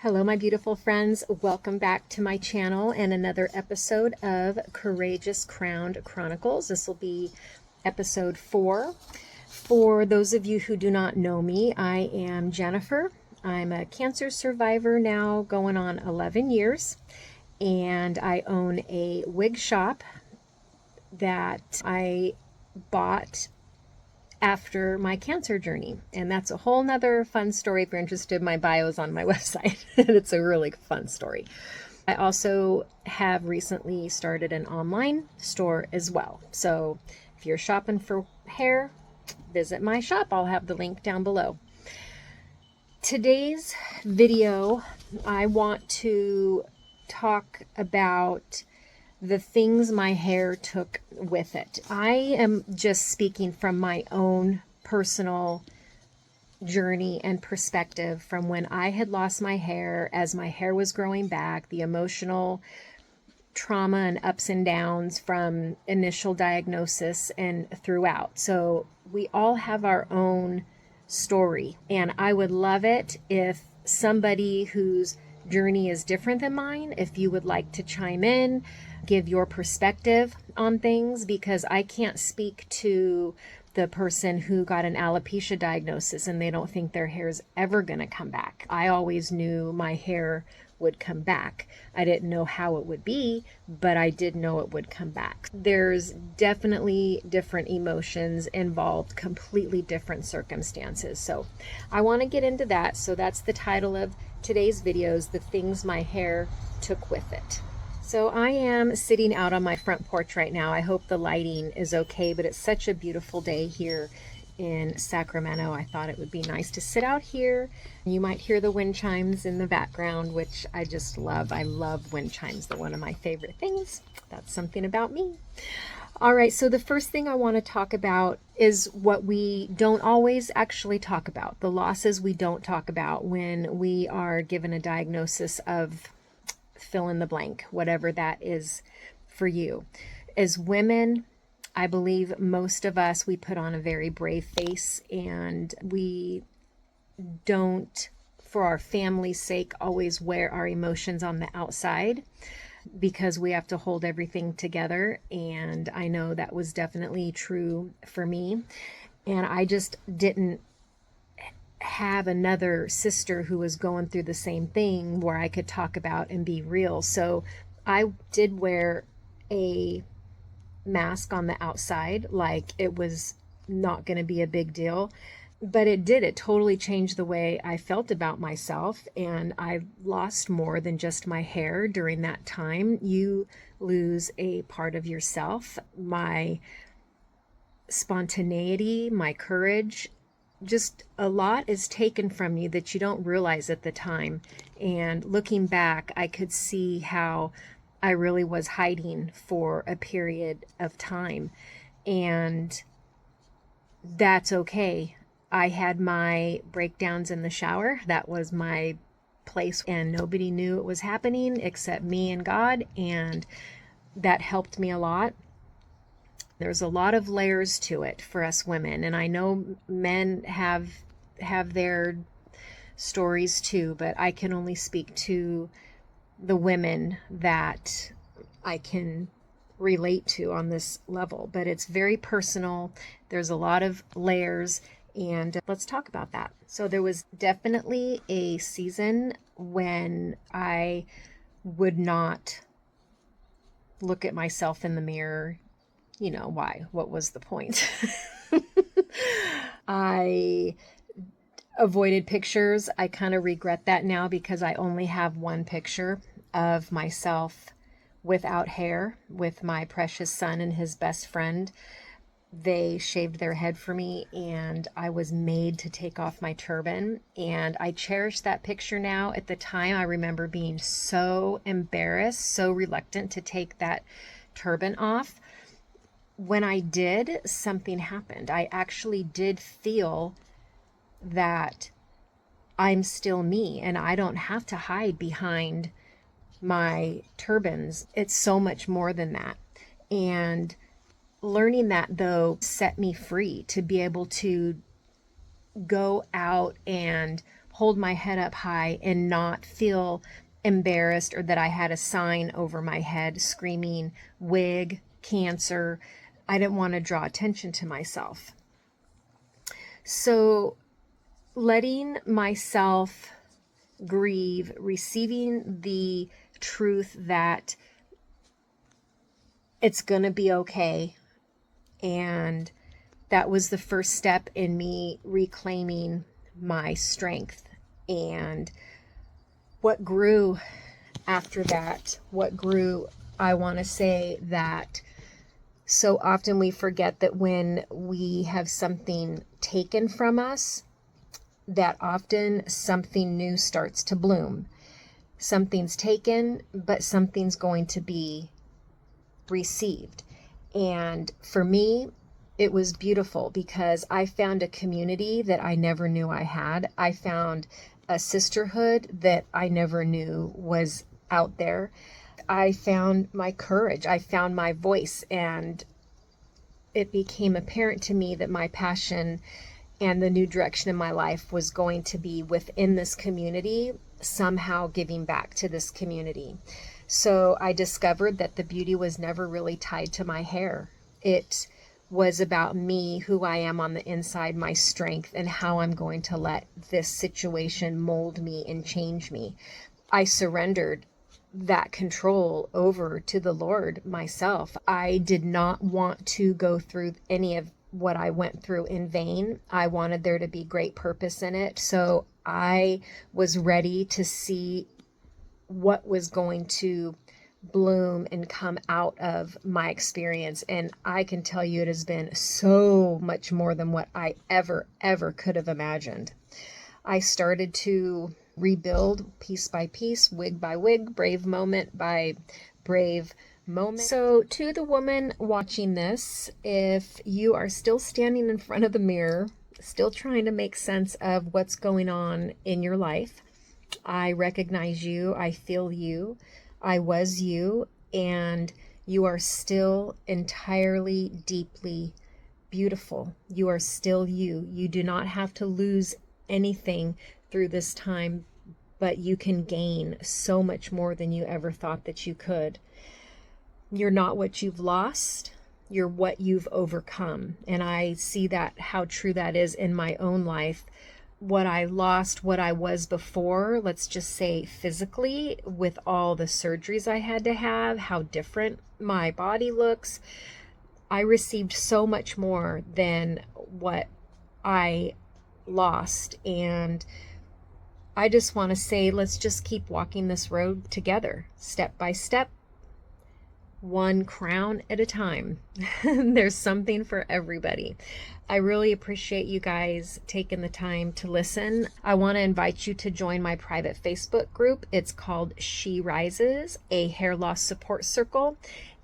Hello, my beautiful friends. Welcome back to my channel and another episode of Courageous Crowned Chronicles. This will be episode 4. For those of you who do not know me, I am Jennifer. I'm a cancer survivor now going on 11 years, and I own a wig shop that I bought after my cancer journey. And that's a whole nother fun story. If you're interested, my bio is on my website. It's a really fun story. I also have recently started an online store as well. So if you're shopping for hair, visit my shop. I'll have the link down below. Today's video, I want to talk about the things my hair took with it. I am just speaking from my own personal journey and perspective from when I had lost my hair, as my hair was growing back, the emotional trauma and ups and downs from initial diagnosis and throughout. So we all have our own story, and I would love it if somebody whose journey is different than mine, if you would like to chime in, give your perspective on things, because I can't speak to the person who got an alopecia diagnosis and they don't think their hair is ever going to come back. I always knew my hair would come back. I didn't know how it would be, but I did know it would come back. There's definitely different emotions involved, completely different circumstances. So I want to get into that. So that's the title of today's videos, the things my hair took with it. So I am sitting out on my front porch right now. I hope the lighting is okay, but it's such a beautiful day here in Sacramento. I thought it would be nice to sit out here. You might hear the wind chimes in the background, which I just love. I love wind chimes. They're one of my favorite things. That's something about me. All right, so the first thing I want to talk about is what we don't always actually talk about, the losses we don't talk about when we are given a diagnosis of fill in the blank, whatever that is for you. As women, I believe most of us, we put on a very brave face, and we don't, for our family's sake, always wear our emotions on the outside because we have to hold everything together. And I know that was definitely true for me. And I just didn't have another sister who was going through the same thing where I could talk about and be real. So I did wear a mask on the outside, like it was not going to be a big deal, but it totally changed the way I felt about myself. And I lost more than just my hair during that time. You lose a part of yourself, my spontaneity, my courage. Just a lot is taken from you that you don't realize at the time. And looking back, I could see how I really was hiding for a period of time. And that's okay. I had my breakdowns in the shower. That was my place, and nobody knew it was happening except me and God. And that helped me a lot. There's a lot of layers to it for us women, and I know men have their stories too, but I can only speak to the women that I can relate to on this level. But it's very personal. There's a lot of layers, and let's talk about that. So there was definitely a season when I would not look at myself in the mirror. You know why? What was the point? I avoided pictures. I kind of regret that now because I only have one picture of myself without hair with my precious son and his best friend. They shaved their head for me, and I was made to take off my turban, and I cherish that picture now. At the time, I remember being so embarrassed, so reluctant to take that turban off. When I did, something happened. I actually did feel that I'm still me, and I don't have to hide behind my turbans. It's so much more than that. And learning that, though, set me free to be able to go out and hold my head up high and not feel embarrassed or that I had a sign over my head screaming wig, cancer. I didn't want to draw attention to myself. So letting myself grieve, receiving the truth that it's going to be okay. And that was the first step in me reclaiming my strength. And what grew after that, I want to say that so often we forget that when we have something taken from us, that often something new starts to bloom. Something's taken, but something's going to be received. And for me, it was beautiful because I found a community that I never knew I had. I found a sisterhood that I never knew was out there. I found my courage. I found my voice, and it became apparent to me that my passion and the new direction in my life was going to be within this community, somehow giving back to this community. So I discovered that the beauty was never really tied to my hair. It was about me, who I am on the inside, my strength, and how I'm going to let this situation mold me and change me. I surrendered that control over to the Lord myself. I did not want to go through any of what I went through in vain. I wanted there to be great purpose in it. So I was ready to see what was going to bloom and come out of my experience. And I can tell you it has been so much more than what I ever could have imagined. I started to rebuild piece by piece, wig by wig, brave moment by brave moment. So to the woman watching this, if you are still standing in front of the mirror, still trying to make sense of what's going on in your life, I recognize you, I feel you, I was you, and you are still entirely, deeply beautiful. You are still you. You do not have to lose anything through this time, but you can gain so much more than you ever thought that you could. You're not what you've lost. You're what you've overcome. And I see that, how true that is in my own life. What I lost, what I was before, let's just say physically, with all the surgeries I had to have, how different my body looks, I received so much more than what I lost. And I just want to say, let's just keep walking this road together, step by step, one crown at a time. There's something for everybody. I really appreciate you guys taking the time to listen. I want to invite you to join my private Facebook group. It's called She Rises, a hair loss support circle.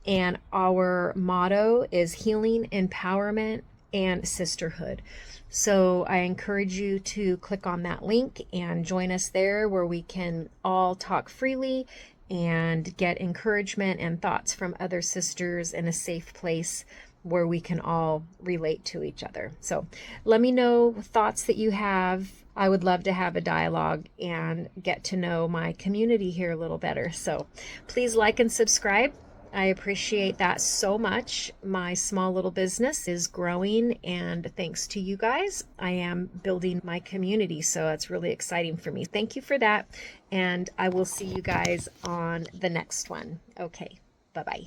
And our motto is healing, empowerment, and sisterhood. So I encourage you to click on that link and join us there, where we can all talk freely and get encouragement and thoughts from other sisters in a safe place where we can all relate to each other. So let me know thoughts that you have. I would love to have a dialogue and get to know my community here a little better. So please like and subscribe. I appreciate that so much. My small little business is growing, and thanks to you guys, I am building my community. So that's really exciting for me. Thank you for that. And I will see you guys on the next one. Okay, bye-bye.